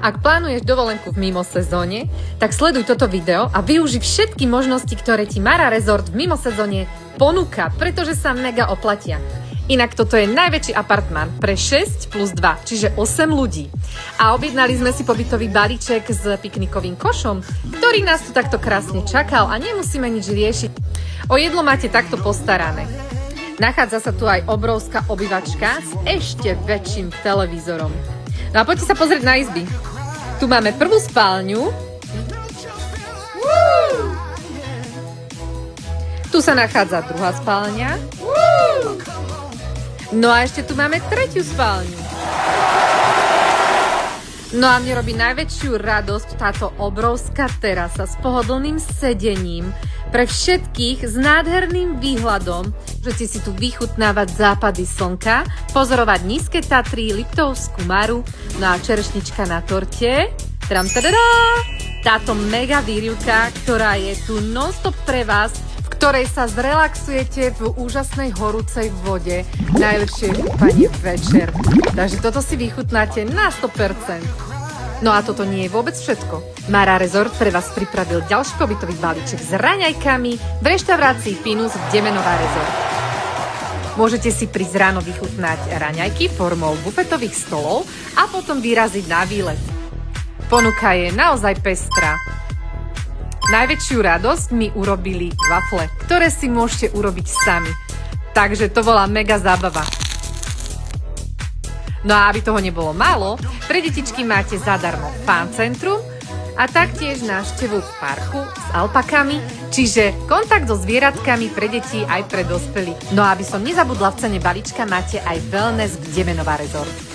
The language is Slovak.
Ak plánuješ dovolenku v mimosezóne, tak sleduj toto video a využi všetky možnosti, ktoré ti Mara Resort v mimosezóne ponúka, pretože sa mega oplatia. Inak toto je najväčší apartmán pre 6 plus 2, čiže 8 ľudí. A objednali sme si pobytový balíček s piknikovým košom, ktorý nás tu takto krásne čakal a nemusíme nič riešiť. O jedlo máte takto postarané. Nachádza sa tu aj obrovská obývačka s ešte väčším televízorom. No a poďte sa pozrieť na izby. Tu máme prvú spálňu. Tu sa nachádza druhá spálňa. No a ešte tu máme tretiu spálňu. No a mne robí najväčšiu radosť táto obrovská terasa s pohodlným sedením pre všetkých s nádherným výhľadom. Môžete si tu vychutnávať západy slnka, pozorovať nízke Tatry, Liptovskú Maru, no a čerešnička na torte. Táto mega výrivka, ktorá je tu non-stop pre vás, v ktorej sa zrelaxujete v úžasnej horúcej vode. Najlepšie kúpanie večer. Takže toto si vychutnáte na 100%. No a toto nie je vôbec všetko. Mara Resort pre vás pripravil ďalší pobytový balíček s raňajkami v reštaurácii Pinus v Demenová Resort. Môžete si prísť ráno vychutnať raňajky formou bufetových stolov a potom vyraziť na výlet. Ponuka je naozaj pestrá. Najväčšiu radosť mi urobili wafle, ktoré si môžete urobiť sami. Takže to bola mega zábava. No a aby toho nebolo málo, pre detičky máte zadarmo Fun Centrum a taktiež návštevu v parku s alpakami, čiže kontakt so zvieratkami pre deti aj pre dospelých. No a aby som nezabudla, v cene balíčka máte aj wellness v Demenová Resort.